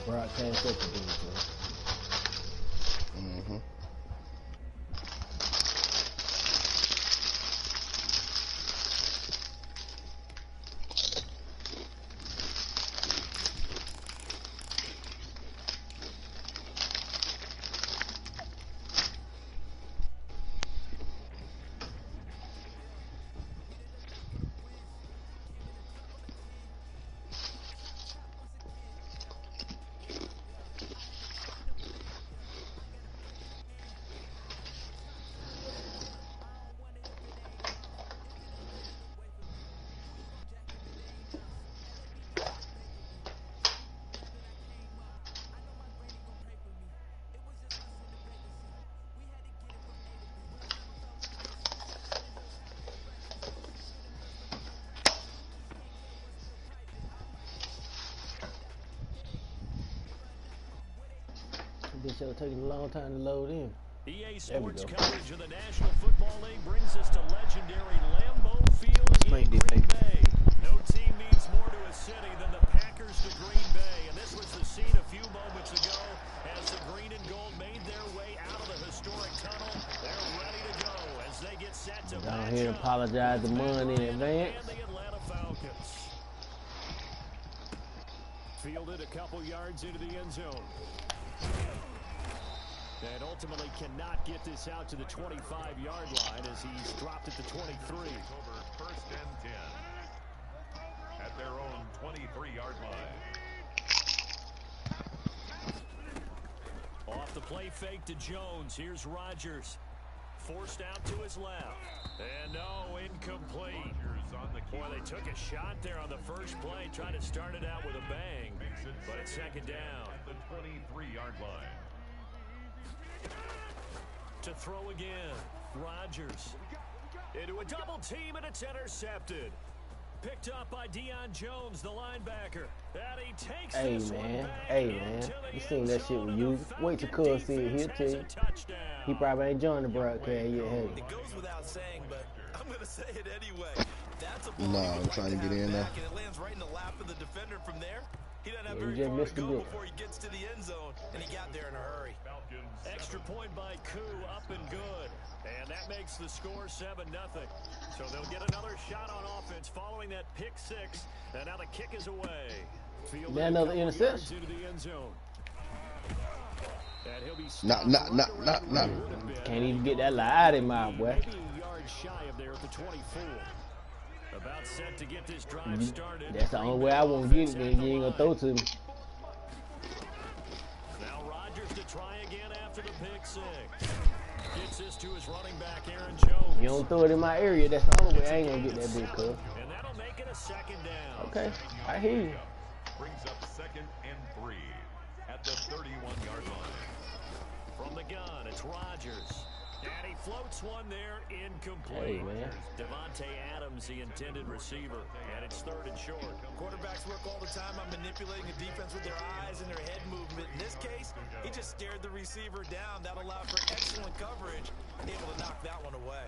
broadcast up again, bro. Mm-hmm. This show taking a long time to load in. EA Sports coverage of the National Football League brings us to legendary Lambeau Field in Green Bay. No team means more to a city than the Packers to Green Bay, and this was the scene a few moments ago as the green and gold made their way out of the historic tunnel. They're ready to go as they get set to down here and apologize to Munn in advance. And the Atlanta Falcons. Fielded a couple yards into the end zone. And ultimately cannot get this out to the 25-yard line as he's dropped at the 23. Over first and 10 at their own 23-yard line. Off the play fake to Jones. Here's Rodgers. Forced out to his left. And no, incomplete. Boy, they took a shot there on the first play, trying to start it out with a bang. But it's second down. At the 23-yard line. To throw again. Rodgers. Into a double team, and it's intercepted. Picked up by Deion Jones, the linebacker. And he takes this one back. Hey, man. You seen that shit with you. Wait till Cuz see it. He'll tell you. He probably ain't joined the broadcast yet, hey. It goes without saying, but I'm going to say it anyway. That's a No, I'm trying to get in there. And it lands right in the lap of the defender from there. He doesn't have very just far missed to a go bit. before he gets to the end zone, and he got there in a hurry. Extra point by Koo, up and good. And that makes the score 7-0. So they'll get another shot on offense following that pick six. And now the kick is away. Is that another interception? Into the end zone. And he'll be Not. Can't even get that lie out of him, boy. Maybe a yard shy of there at the 24. About set to get this drive started. That's the only way I won't get it, man. You ain't gonna throw to me. Now Rodgers to try again after the pick six. Gets this to his running back, Aaron Jones. You don't throw it in my area, that's the only way I ain't gonna get that big, cuz. And that'll make it a second down. Okay, I hear you. Brings up 2nd and 3 at the 31-yard line. From the gun, it's Rodgers. And he floats one there, incomplete. Hey, man. Devontae Adams, the intended receiver, and it's 3rd and short. Quarterbacks work all the time on manipulating the defense with their eyes and their head movement. In this case, he just stared the receiver down. That allowed for excellent coverage, able to knock that one away.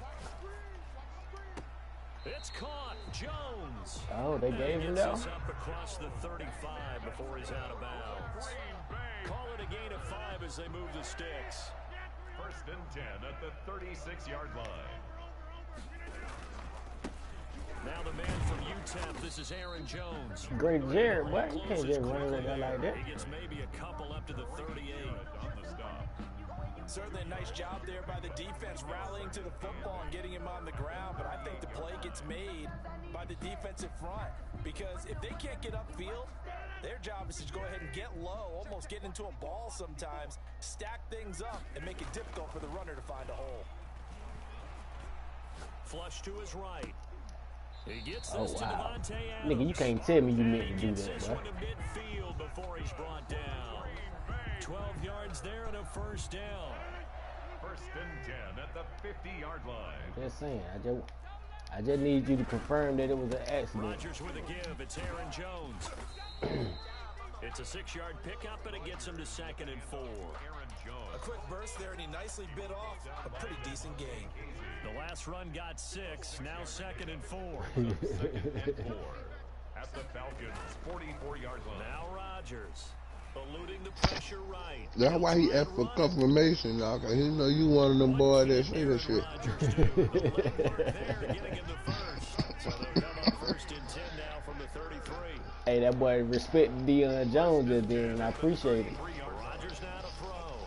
It's caught. Jones. Oh, they gave him that one? Up across the 35 before he's out of bounds. Call it a gain of 5 as they move the sticks. 1st and 10 at the 36-yard line. Now the man from UTEP, this is Aaron Jones. Great Jared, boy. You can't just run with that like that. He gets maybe a couple up to the 38. On the stop. Certainly a nice job there by the defense rallying to the football and getting him on the ground, but I think the play gets made by the defensive front because if they can't get upfield, their job is to go ahead and get low, almost get into a ball sometimes, stack things up, and make it difficult for the runner to find a hole. Flush to his right. He gets this to wow. Devontae Adams. Nigga, you can't tell me you meant to do Gets that, this bro. one to midfield before he's brought down. 12 yards there and a first down. 1st and 10 at the 50-yard line. Just saying, I just need you to confirm that it was an accident. Rodgers with a give. It's Aaron Jones. It's a 6-yard pickup, and it gets him to 2nd and 4. A quick burst there, and he nicely bit off a pretty decent gain. The last run got 6, now 2nd and 4. 2nd and 4 at the Falcons' 44-yard line. Now Rodgers. eluding the pressure right. That's why he asked for confirmation, y'all. Cause he know you one of them boys that say that shit. Hey, that boy respecting Deion Jones just then, and I appreciate it. Rodgers now to throw.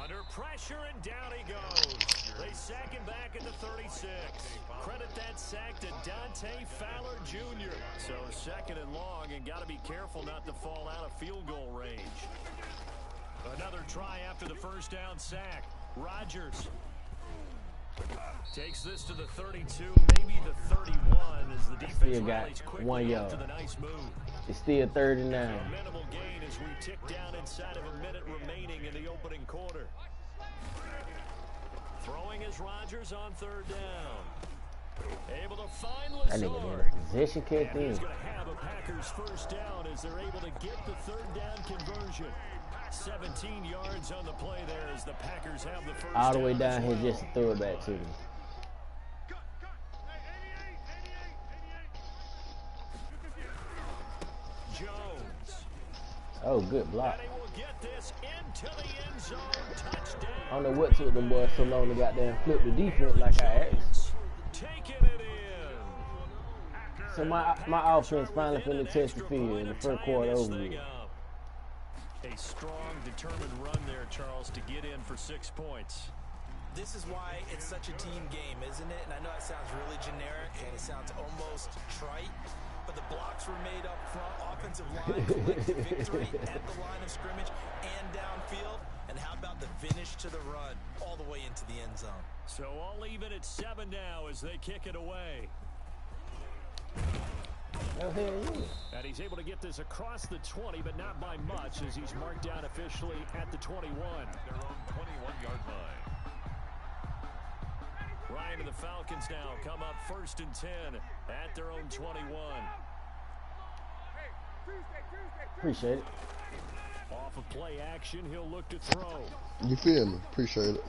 Under pressure, and down he goes. They sack him back at the 36. Credit that sack to Dante Fowler Jr. So second and long, and got to be careful not to fall out of field goal range. Another try after the first down sack. Rodgers takes this to the 32, maybe the 31, as the defense Still got rallies quickly 1 yard. after the nice move. It's still 39. A minimal gain as we tick down inside of a minute remaining in the opening quarter. Throwing is Rodgers on third down. Able to find That nigga Lazard. did a possession kick And he's in. going to have a Packers first down as they're able to get the third down conversion. 17 yards on the play there as the Packers have the first All the way down down as here well. just to throw it back to them. Jones. Oh, good block. And he will get this into the end zone. Touchdown. I don't know what took them boys so long to goddamn flip the defense like I asked. Taking it in. So my offense finally finna test the field in the first quarter over with. A strong, determined run there, Charles, to get in for 6 points. This is why it's such a team game, isn't it? And I know it sounds really generic and it sounds almost trite, but the blocks were made up front. Offensive line collected victory at the line of scrimmage and downfield. And how about the finish to the run all the way into the end zone? So all even at 7 now as they kick it away. Oh, hell yeah. And he's able to get this across the 20, but not by much as he's marked down officially at the 21. Their own 21-yard line. Ryan and the Falcons now come up 1st and 10 at their own 21. Appreciate it. Off of play action, he'll look to throw. You feel me? Appreciate it.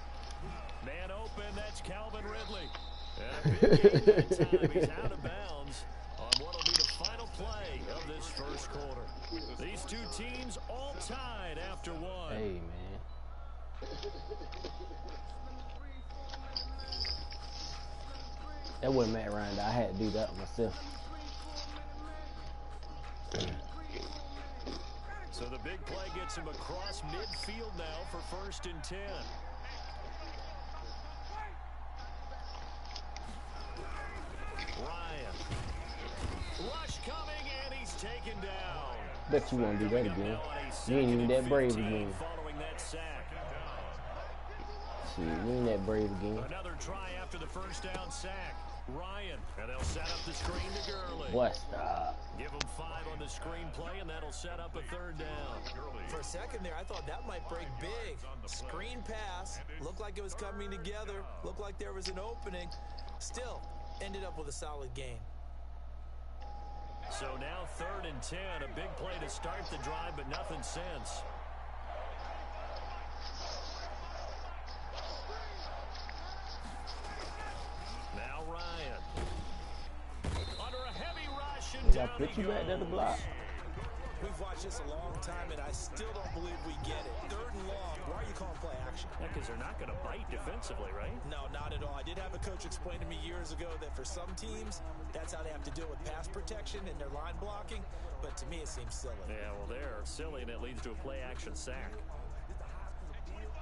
Man open, that's Calvin Ridley. And a big gain that time. He's out of bounds on what will be the final play of this first quarter. These two teams all tied after one. Hey, man. That wasn't Matt Ryan, though. I had to do that myself. So the big play gets him across midfield now for 1st and 10. Ryan. Rush coming, and he's taken down. Bet you won't do that again. You ain't even that brave again. Following that sack. Shit, you ain't that brave again. Another try after the first down sack. Ryan, and they'll set up the screen to Gurley. Boy, stop. Give him 5 on the screenplay, and that'll set up a third down. For a second there, I thought that might break big. Screen pass, looked like it was coming together, looked like there was an opening. Still, ended up with a solid gain. So now 3rd and 10, a big play to start the drive, but nothing since. Now Ryan. Under a heavy rush, and Did I down put he you back there to goes. block? We've watched this a long time, and I still don't believe we get it. 3rd and long, why are you calling play action? Yeah, because they're not going to bite defensively, right? No, not at all. I did have a coach explain to me years ago that for some teams, that's how they have to deal with pass protection and their line blocking. But to me, it seems silly. Yeah, well, they're silly, and it leads to a play-action sack.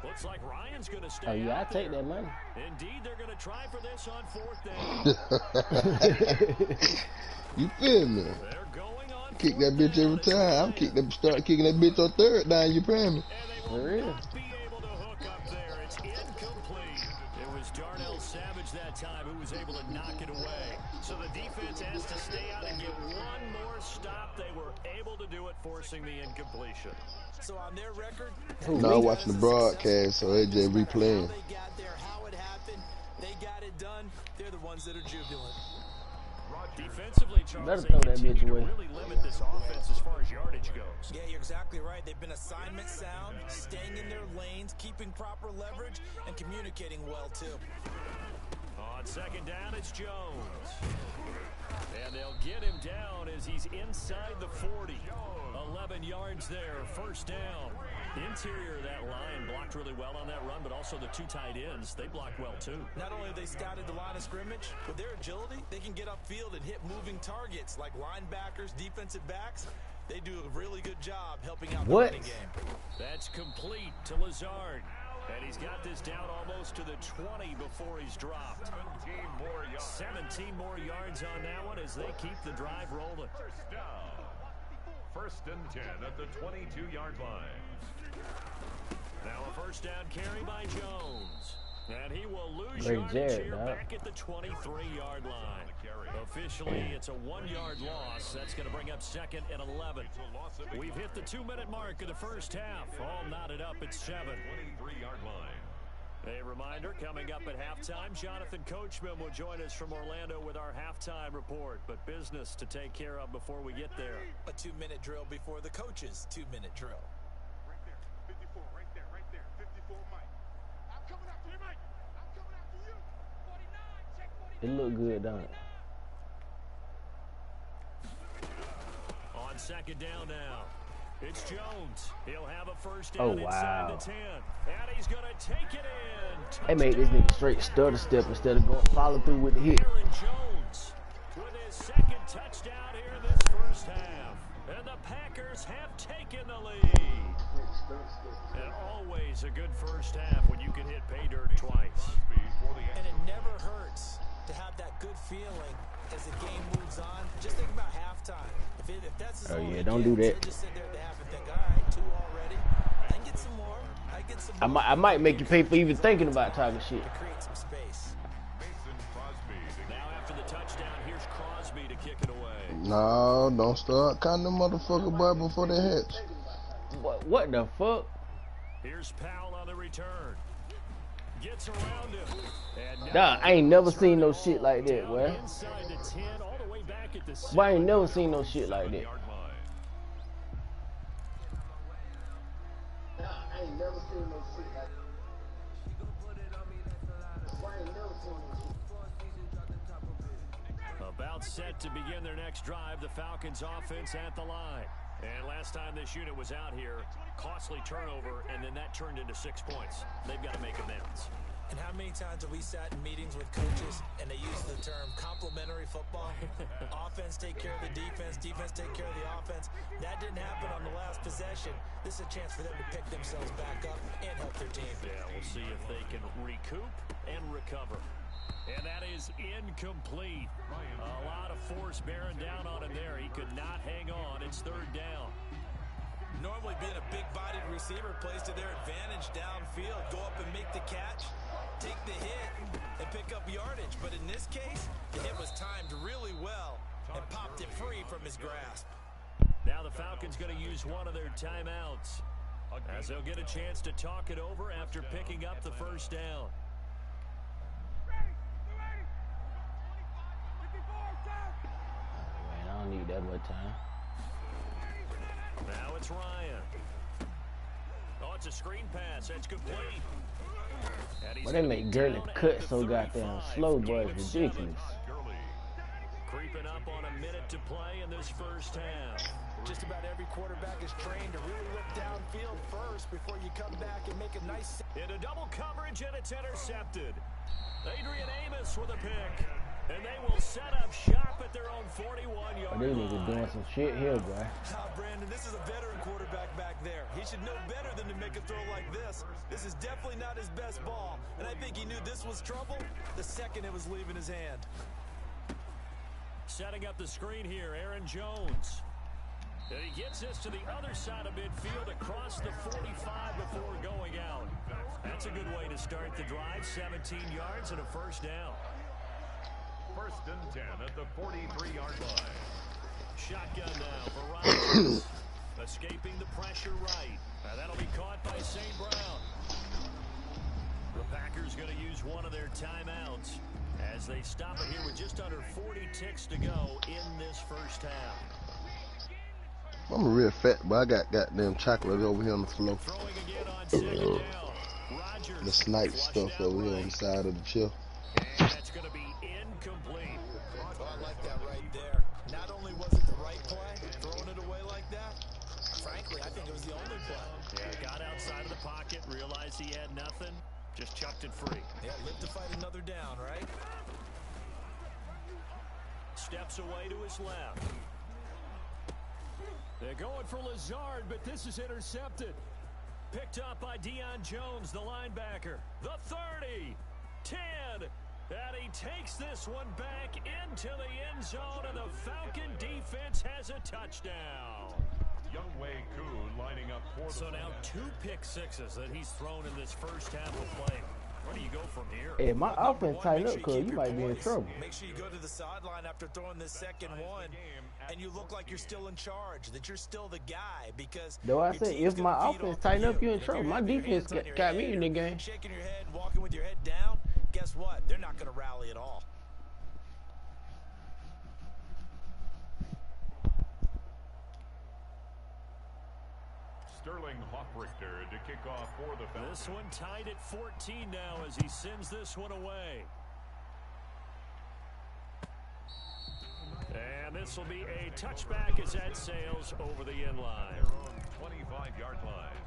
Looks like Ryan's going to stay Oh, yeah, I out take there. that money. Indeed, they're going to try for this on 4th down. You feel me? They're going on Kick that 4th bitch down. every time. Start kicking that bitch on 3rd down, you feel me? And they For will real. not be able to hook up there. It's incomplete. It was Darnell Savage that time who was able to knock it away. So the defense has to stay out and get one more stop. They were able to do it, forcing the incompletion. So on their record, No, I was watching the broadcast, so they just replaying. how they got there, how it happened, they got it done. They're the ones that are jubilant. Defensively, Charles, Better they throw that continue bitch to away. really limit this offense as far as yardage goes. Yeah, you're exactly right. They've been assignment sound, staying in their lanes, keeping proper leverage, and communicating well, too. On 2nd down, it's Jones. And they'll get him down as as he's inside the 40. 11 yards there, first down. The interior of that line blocked really well on that run, but also the two tight ends, they blocked well too. Not only have they scouted the line of scrimmage, with their agility, they can get upfield and hit moving targets like linebackers, defensive backs. They do a really good job helping out the running game. That's complete to Lazard. And he's got this down almost to the 20 before he's dropped. 17 more yards on that one as they keep the drive rolling. First down. First and 10 at the 22-yard line. Now a first down carry by Jones. And he will lose Great yardage here Jared, back at the 23-yard line. Officially, it's a 1-yard loss. That's going to bring up second and 11. We've hit the 2-minute mark of the first half. All knotted up at 7. 23-yard line. A reminder, coming up at halftime, Jonathan Coachman will join us from Orlando with our halftime report. But business to take care of before we get there. A 2-minute drill before the coach's 2-minute drill. Right there, 54, right there, 54, Mike. I'm coming after you, Mike. I'm coming after you. 49, check 49. It look good, don't it? On second down now. It's Jones. He'll have a first down inside the 10. And he's going to take it in. They made this nigga straight stutter step instead of going follow through with the hit. Aaron Jones with his second touchdown here this first half. And the Packers have taken the lead. And always a good first half when you can hit pay dirt twice. And it never hurts to have that good feeling as the game moves on. Just think about halftime. If that's Oh yeah, don't do that. Just sit there at the half and think, all right, 2 already. I can get some more. I get some more. I might make you pay for even thinking about talking shit. To create some space. Now after the touchdown, here's Crosby to kick it away. No, don't start counting the motherfucker boy before they hit. What the fuck? Here's Powell on the return. Gets around him. Nah, I ain't never seen no shit like that, boy. Inside the 10, all the way back at the 6. Boy, I ain't never seen no shit like that. About set to begin their next drive, the Falcons offense at the line. And last time this unit was out here, costly turnover, and then that turned into 6 points. They've got to make amends. And how many times have we sat in meetings with coaches and they use the term complementary football? Offense take care of the defense, defense take care of the offense. That didn't happen on the last possession. This is a chance for them to pick themselves back up and help their team. Yeah, we'll see if they can recoup and recover. And that is incomplete. A lot of force bearing down on him there. He could not hang on. It's third down. Normally being a big-bodied receiver plays to their advantage downfield. Go up and make the catch, take the hit, and pick up yardage. But in this case, the hit was timed really well and popped it free from his grasp. Now the Falcons going to use one of their timeouts as they'll get a chance to talk it over after picking up the first down. Man, I don't need that much time. Now it's Ryan. Oh, it's a screen pass. That's complete. Well, they make Gurley cut so goddamn slow, boy. It's ridiculous. Creeping up on a minute to play in this first half. Just about every quarterback is trained to really look downfield first before you come back and make a nice... Into double coverage, and it's intercepted. Adrian Amos with a pick. And they will set up shop at their own 41-yard Oh, these niggas doing some shit here, boy. Brandon, this is a veteran quarterback back there. He should know better than to make a throw like this. This is definitely not his best ball. And I think he knew this was trouble the second it was leaving his hand. Setting up the screen here, Aaron Jones. And he gets this to the other side of midfield across the 45 before going out. That's a good way to start the drive. 17 yards and a first down. First and 10 at the 43-yard line. Shotgun now for Rodgers. Escaping the pressure right. That'll be caught by St. Brown. The Packers going to use one of their timeouts as they stop it here with just under 40 ticks to go in this first half. I'm a real fat, but I got goddamn chocolate over here on the floor. Throwing again on second down. Rodgers The snipe stuff over here on the side of the chair. And that's going to be incomplete. Oh, I like that right there. Not only was it the right right play, throwing it away like that? Frankly, I think it was the only play. Yeah, got outside of the pocket, realized he had nothing, just chucked it free. Yeah, live to fight another down, right? Steps away to his left. They're going for Lazard, but this is intercepted. Picked up by Deion Jones, the linebacker. The 30, 10, and he takes this one back into the end zone, and the Falcon defense has a touchdown. Younghoe Koo lining up for So now 2 pick sixes that he's thrown in this first half of play. Where do you go from here? Hey, my offense tighten up, cuz you might be in trouble. Make sure you go to the sideline after throwing this second one, and you look like you're still in charge, that you're still the guy, because Though I said, if my offense tighten up, you in trouble. My defense got me in the game. Shaking your head, walking with your head down, guess what? They're not going to rally at all. Sterling Hoffrichter to kick off for the Falcons. This one tied at 14 now as he sends this one away. And this will be a touchback as that sails over the end line. Their own 25-yard line.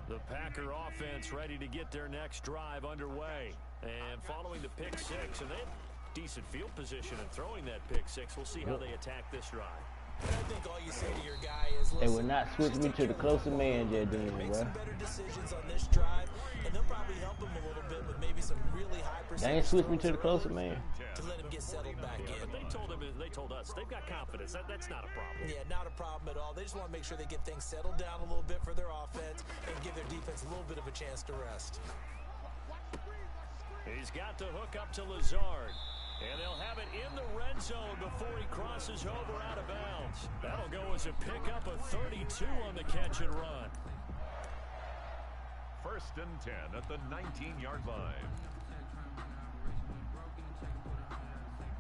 The Packer offense ready to get their next drive underway. And following the pick six, and they have decent field position in throwing that pick six. We'll see how they attack this drive. I think all you say to your guy is, They would not switch me to the closer man, just then, make bro. some better decisions on this drive, and they'll probably help him a little bit with maybe some really high They percentage ain't switch me to the throws closer man. to let him get settled back in. But they told us they've got confidence. That's not a problem. Yeah, not a problem at all. They just want to make sure they get things settled down a little bit for their offense and give their defense a little bit of a chance to rest. He's got the hook up to Lazard. And they'll have it in the red zone before he crosses over out of bounds. That'll go as a pickup of 32 on the catch and run. 1st and 10 at the 19-yard line.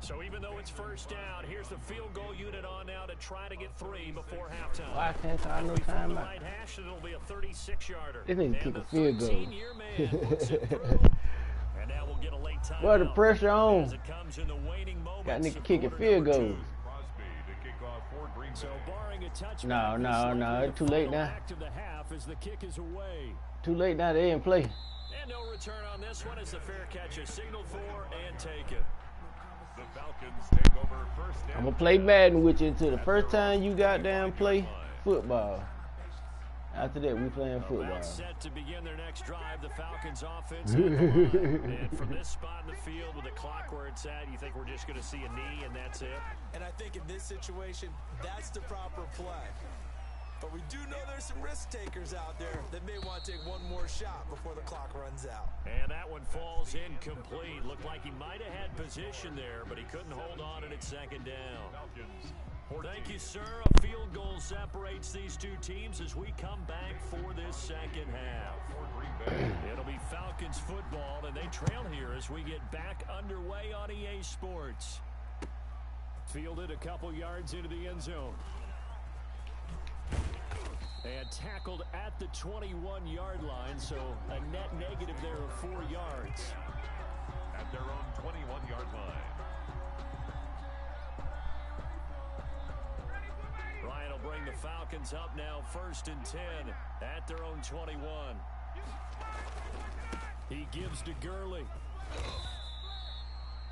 So even though it's first down, here's the field goal unit on now to try to get 3 before halftime. Why can't I no From the time out? right hash, it'll be a 36-yarder. This nigga kick a field goal. 13-year man puts it through. And now we'll get a late time Well, the out pressure on. as it comes in the waning moments Got nigga of kicking quarter field number goals. 2. Crosby to kick off for Green Bay. So barring a touchback, No, it's too late now. Act of the half as the kick is away. Too late now, they didn't play. And no return on this one as the fair catch is signaled for and taken. The Falcons take over 1st and I'm going to play Madden with you until the first time you goddamn play football. After that, we playing football. About set to begin their next drive, the Falcons offense. And from this spot in the field with the clock where it's at, you think we're just going to see a knee and that's it? And I think in this situation, that's the proper play. But we do know there's some risk takers out there that may want to take one more shot before the clock runs out. And that one falls incomplete. Looked like he might have had position there, but he couldn't hold on and it's second down. Falcons. Thank you, sir. A field goal separates these two teams as we come back for this second half. For Green Bay. It'll be Falcons football, and they trail here as we get back underway on EA Sports. Fielded a couple yards into the end zone. And tackled at the 21-yard line, so a net negative there of 4 yards. At their own 21-yard line. Ryan will bring the Falcons up now 1st and 10 at their own 21. He gives to Gurley.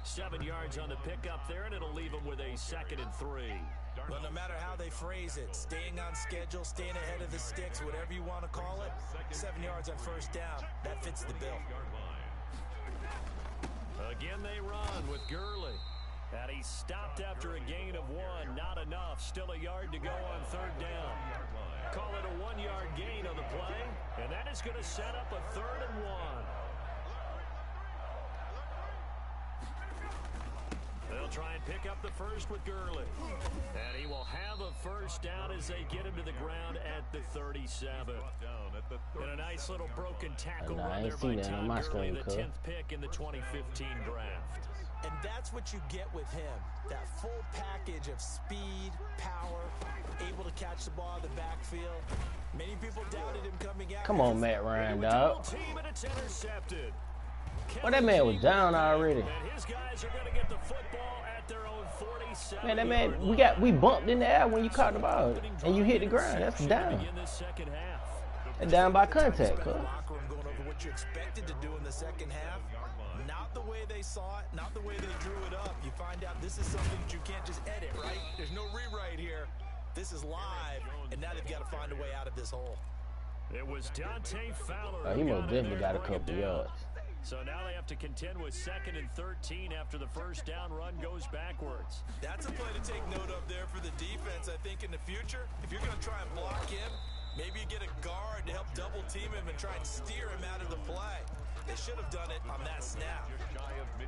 7 yards on the pickup there, and it'll leave him with a 2nd and 3. Well, no matter how they phrase it, staying on schedule, staying ahead of the sticks, whatever you want to call it, 7 yards on first down, that fits the bill. Again they run with Gurley. And he stopped after a gain of 1. Not enough. Still a yard to go on 3rd down. Call it a 1-yard gain on the play. And that is going to set up a 3rd and 1. They'll try and pick up the first with Gurley. And he will have a first down as they get him to the ground at the 37. And a nice little broken tackle run there by Todd Gurley, the 10th pick in the 2015 draft. And that's what you get with him. That full package of speed, power, able to catch the ball in the backfield. Many people doubted him coming out. Come on, Matt Ryan, dog. Team and it's intercepted. Well, that man was down already. And his guys are going to get the football 27. Man, that man, we bumped in the air when you caught the ball and you hit the ground. That's down. And down by contact, cuz. Locker room going over what you expected to do in the second half. Not the way they saw it, not the way they drew it up. You find out this is something that you can't just edit, right? There's no rewrite here. This is live, and now they've got to find a way out of this hole. It was Dante Fowler. He most definitely got a couple yards. So now they have to contend with 2nd and 13 after the first down run goes backwards. That's a play to take note of there for the defense, I think, in the future. If you're going to try and block him, maybe you get a guard to help double team him and try and steer him out of the play. They should have done it on that snap.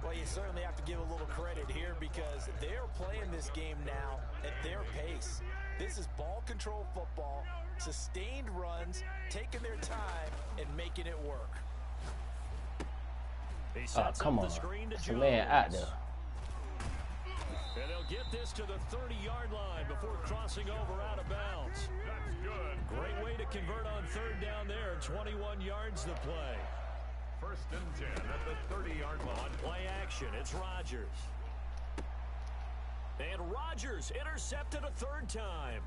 Well, you certainly have to give a little credit here because they're playing this game now at their pace. This is ball control football, sustained runs, taking their time and making it work. Oh, come on. That's a man out there. And they'll get this to the 30-yard line before crossing over out of bounds. That's good. Great way to convert on 3rd down there. 21 yards to play. 1st and 10 at the 30-yard line. On play action, it's Rodgers. And Rodgers intercepted a 3rd time.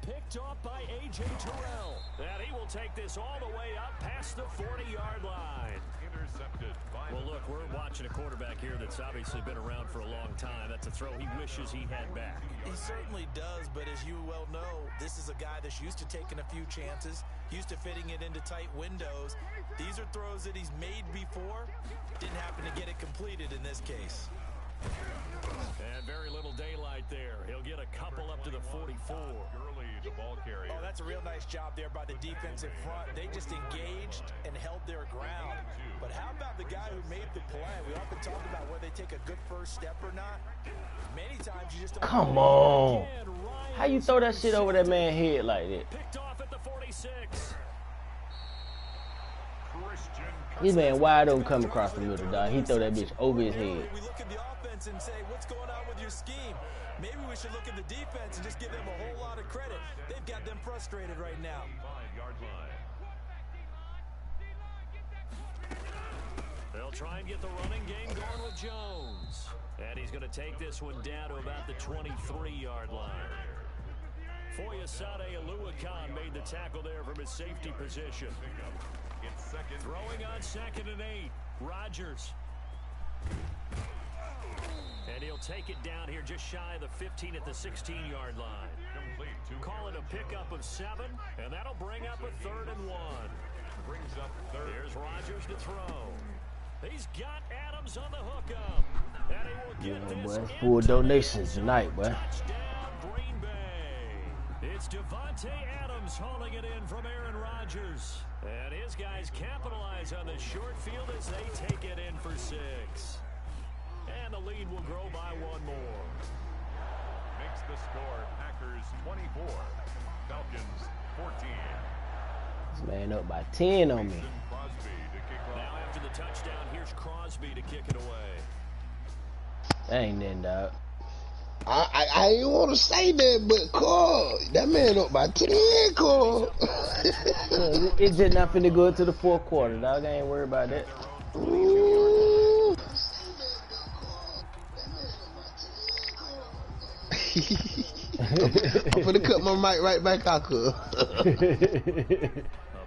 Picked off by A.J. Terrell. And he will take this all the way up past the 40-yard line. Intercepted by Well, look, we're watching a quarterback here that's obviously been around for a long time. That's a throw he wishes he had back. He certainly does, but as you well know, this is a guy that's used to taking a few chances, used to fitting it into tight windows. These are throws that he's made before. Didn't happen to get it completed in this case. And very little daylight there. He'll get a couple up to the 44. Early the ball carrier. Oh, that's a real nice job there by the defensive front. They just engaged and held their ground. But how about the guy who made the play? We often talk about whether they take a good first step or not. Many times you just don't. Come on. How you throw that shit over that man's head like that? Picked off at the 46. This man wide open coming across the middle, dog. He throw that bitch over his head. We look at the offense and say, what's going on with your scheme? Maybe we should look at the defense and just give them a whole lot of credit. They've got them frustrated right now. 5-yard line. They'll try and get the running game going with Jones. And he's going to take this one down to about the 23-yard line. Foyesade Aluakan made the tackle there from his safety position. It's 2nd. Throwing on 2nd and 8. Rodgers. And he'll take it down here just shy of the 15 at the 16-yard line. Complete. Call it a pickup of 7, and that'll bring up a 3rd and 1. Brings up 3rd. Here's Rodgers to throw. He's got Adams on the hookup. And he will get this boy, full donations tonight, boy. Touchdown, Green Bay. It's Devontae Adams hauling it in from Aaron Rodgers. And his guys capitalize on the short field as they take it in for 6. And the lead will grow by 1 more. Makes the score Packers 24. Falcons 14. This man up by 10 on me. Crosby to kick off. Now after the touchdown, here's Crosby to kick it away. That ain't nothing, dog. I ain't want to say that, but Carl, that man up by 10, Carl. It's just not finna go into the 4th quarter, dog. I ain't worried about that. Ooh. I'm finna cut my mic right back out, Carl.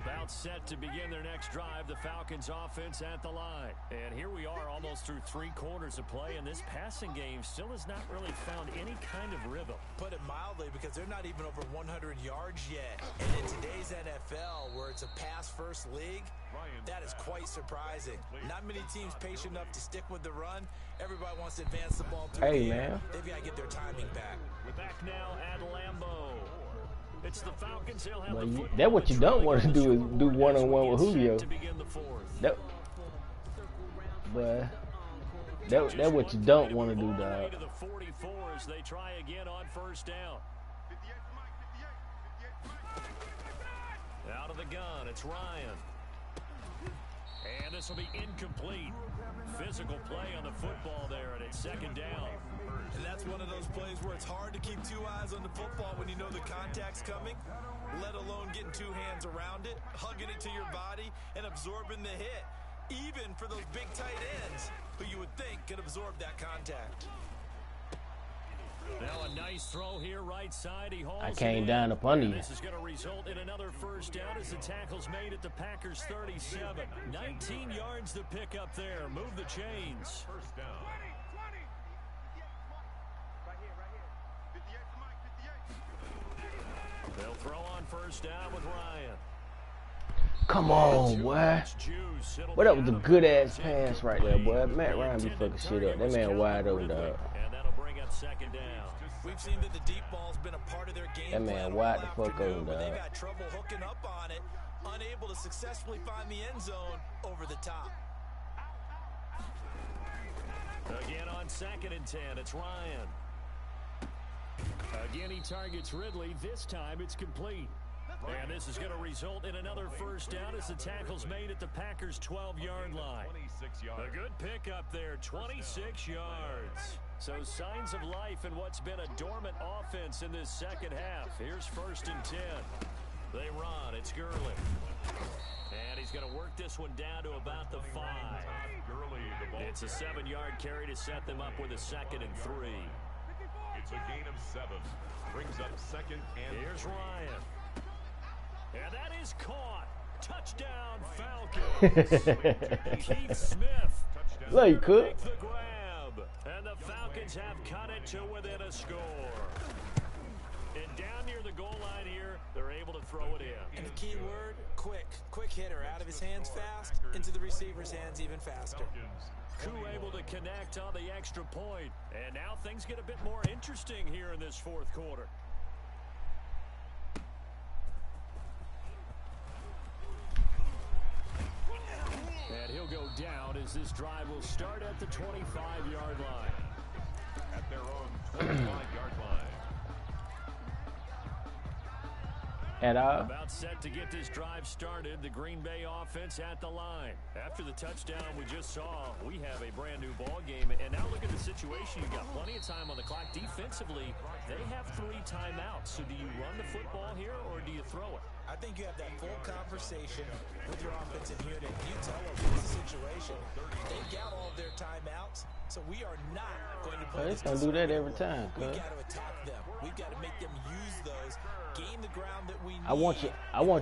About set to begin their next drive, the Falcons offense at the line. And here we are almost through 3 quarters of play, and this passing game still has not really found any kind of rhythm. Put it mildly, because they're not even over 100 yards yet. And in today's NFL, where it's a pass-first league, that is quite surprising. Not many teams patient enough to stick with the run. Everybody wants to advance the ball through the air. They've got to get their timing back. We're back now at Lambeau. It's the Falcons. They'll have Well, the that what you don't want to do is do one-on-one with Julio. to begin the 4th. That what you don't want to do, dog. To the 44 as they try again on 1st down. Out of the gun, it's Ryan. And this will be incomplete. Physical play on the football there, and it's 2nd down. And that's one of those plays where it's hard to keep 2 eyes on the football when you know the contact's coming, let alone getting 2 hands around it, hugging it to your body, and absorbing the hit. Even for those big tight ends who you would think could absorb that contact. Now a nice throw here, right side. He hauls I came it down in. up under And you. this is going to result in another first down as the tackle's made at the Packers 37. 19 yards to pick up there. Move the chains. First down. 20. Right here. 58. They'll throw on first down with Ryan. Come on, boy. Boy, that was a good-ass pass right there, boy. Matt Ryan be fucking shit up. That man wide open, dog. And that'll bring up second down. We've seen that the deep ball's been a part of their game. That man wide the fuck open, But they've dog. had trouble hooking up on it, unable to successfully find the end zone over the top. Again on 2nd and 10, it's Ryan. Again, he targets Ridley. This time it's complete. And this is going to result in another first down as the tackle's made at the Packers' 12-yard line. 26 yards. A good pickup there, 26 yards. So signs of life in what's been a dormant offense in this second half. Here's 1st and 10. They run. It's Gurley. And he's going to work this one down to about the 5. Gurley, the ball. It's a 7-yard carry to set them up with a 2nd and 3. It's a gain of 7. Brings up 2nd and Here's 3. Ryan. And that is caught. Touchdown, Falcons. Keith Smith. Look, you could. Make the grab. And the Falcons have cut it to within a score. And down near the goal line here, they're able to throw it in. And the key word, quick. Quick hitter, out of his hands fast, into the receiver's hands even faster. Koo able to connect on the extra point. And now things get a bit more interesting here in this 4th quarter. And he'll go down as this drive will start at the 25-yard line. At their own 25-yard line. About set to get this drive started. The Green Bay offense at the line. After the touchdown we just saw, we have a brand new ball game. And now look at the situation. You've got plenty of time on the clock. Defensively, they have 3 timeouts. So do you run the football here or do you throw it? I think you have that full conversation with your offensive unit. You tell them what's the situation. They've got all of their timeouts, so we are not going to play It's gonna do that every time, We've cuz. got to attack them. We've got to make them use those, gain the ground that we need. I want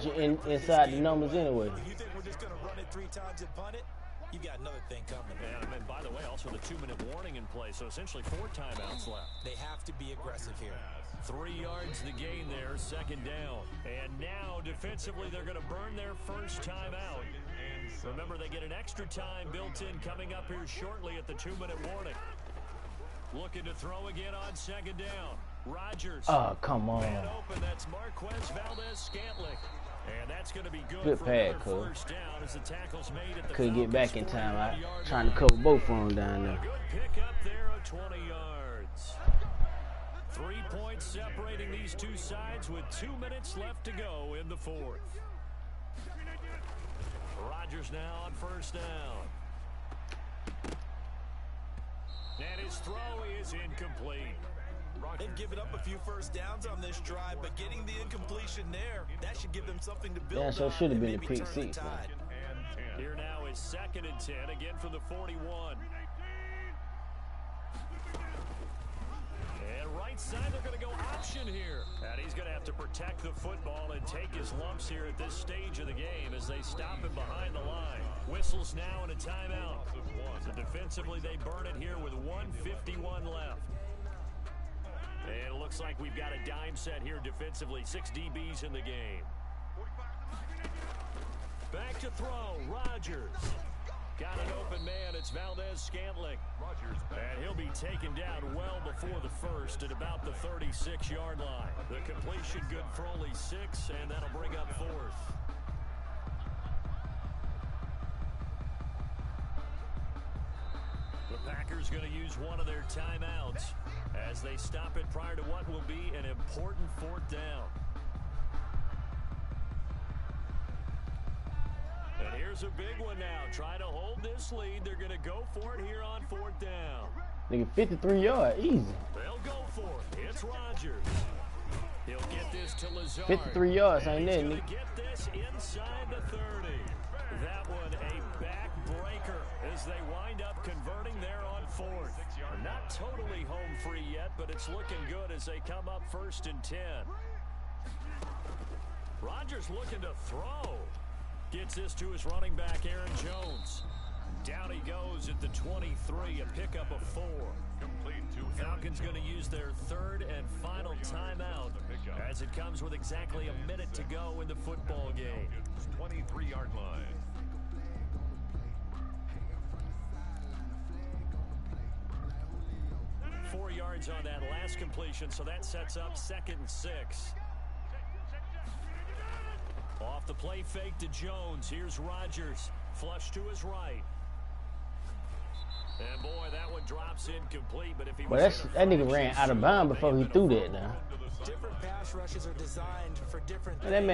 you inside the numbers anyway. You think we're just going to run it 3 times and punt it? You've got another thing coming. And by the way, also the 2-minute warning in play, so essentially 4 timeouts left. They have to be aggressive here. 3 yards the gain there, 2nd down. And now, defensively, they're going to burn their first timeout. Remember, they get an extra time built in coming up here shortly at the 2-minute warning. Looking to throw again on 2nd down. Rodgers. Oh, come on. Man open, that's Marquez Valdez-Scantling. And that's going to be good, Good for pass, another cuz. first down as the tackle's made at the Couldn't get Falcons' back in time. 41-yard Trying to line. cover both of them down A there. good pick up there of 20 yards. 3 points separating these two sides with 2 minutes left to go in the 4th. Rodgers now on first down. And his throw is incomplete. They've given up a few first downs on this drive, but getting the incompletion there, that should give them something to build Yeah, so on should have and been the maybe pick turn the 6, man. tide. Here now is 2nd and 10, again from the 41. And right side, they're going to go option here. And he's going to have to protect the football and take his lumps here at this stage of the game as they stop him behind the line. Whistles now and a timeout. So defensively, they burn it here with 1:51 left. And it looks like we've got a dime set here defensively. 6 DBs in the game. Back to throw. Rodgers. Got an open man. It's Valdez-Scantling. And he'll be taken down well before the first at about the 36-yard line. The completion good for only 6, and that'll bring up 4th. The Packers going to use one of their timeouts as they stop it prior to what will be an important 4th down. And here's a big one now. Try to hold this lead. They're going to go for it here on 4th down. Nigga, 53 yards, easy. They'll go for it. It's Rodgers. He'll get this to Lazard. 53 yards, ain't that, He's going nigga? to get this inside the 30. That one a backbreaker as they wind up converting there on 4th. Not Not totally home free yet, but it's looking good as they come up 1st and 10. Rodgers looking to throw. Gets this to his running back, Aaron Jones. Down he goes at the 23, a pickup of 4. Falcons going to use their 3rd and final timeout as it comes with exactly a minute to go in the football game. 23-yard line. Four yards on that last completion, so that sets up 2nd and 6. Off the play fake to Jones. Here's Rodgers. Flush to his right. And boy, that one drops incomplete. But if he that nigga ran out of bounds before he threw that now. Different pass rushes are designed for different things. That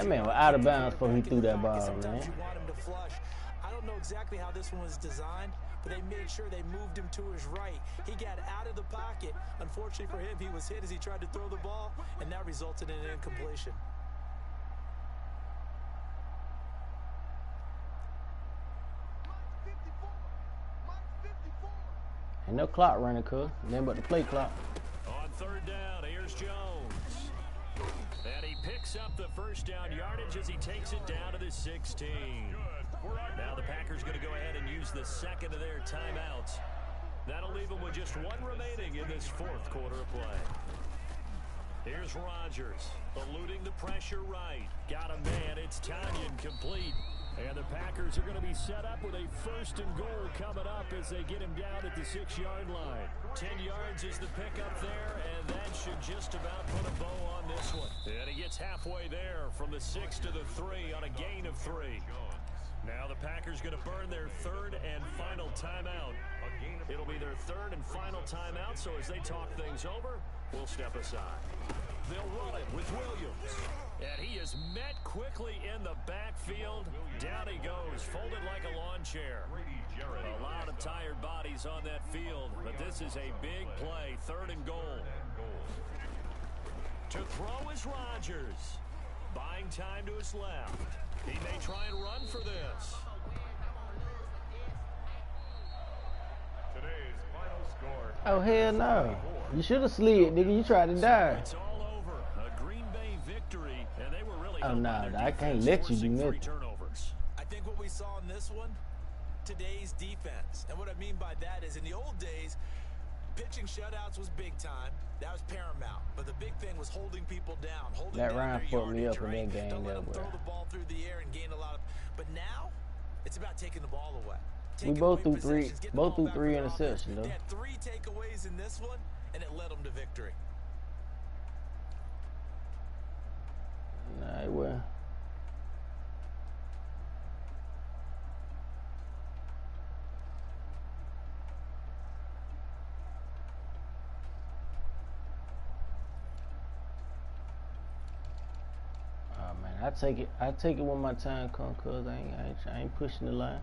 man was out of bounds before he threw that ball, Sometimes man. you want him to flush. I don't know exactly how this one was designed, but they made sure they moved him to his right. He got out of the pocket. Unfortunately for him, he was hit as he tried to throw the ball, and that resulted in an incompletion. Ain't no clock running, cuz. Nothing but the play clock. On 3rd down, here's Jones. And he picks up the 1st down yardage as he takes it down to the 16. Now the Packers going to go ahead and use the 2nd of their timeouts. That'll leave them with just 1 remaining in this 4th quarter of play. Here's Rodgers, eluding the pressure right. Got a man, it's Tanyan complete. And the Packers are going to be set up with a 1st and goal coming up as they get him down at the 6-yard line. 10 yards is the pickup there, and that should just about put a bow on this one. And he gets halfway there from the 6 to the 3 on a gain of 3. Now the Packers going to burn their 3rd and final timeout. It'll be their 3rd and final timeout, so as they talk things over, we'll step aside. They'll run it with Williams. And he is met quickly in the backfield. Down he goes, folded like a lawn chair. A lot of tired bodies on that field, but this is a big play, 3rd and goal. To throw is Rodgers. Buying time to his left. He may try and run for this. Today's final score. Oh, hell no. You should have slid, nigga. You tried to die. It's all over. A Green Bay victory, and they were really Oh, no. I can't let you do nothing. turnovers. I think what we saw in this one, today's defense. And what I mean by that is in the old days, pitching shutouts was big time. That was paramount. But the big thing was holding people down. That Ryan fucked me up in that game. Don't let That them throw way. the ball through the air and gain a lot of. But now, it's about taking the ball away. We both threw 3 interceptions, though. They had 3 takeaways in this one, and it led them to victory. Nah, well. Oh man, I take it when my time comes, cause I ain't pushing the line.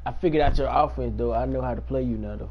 I figured out your offense, though. I know how to play you now, though.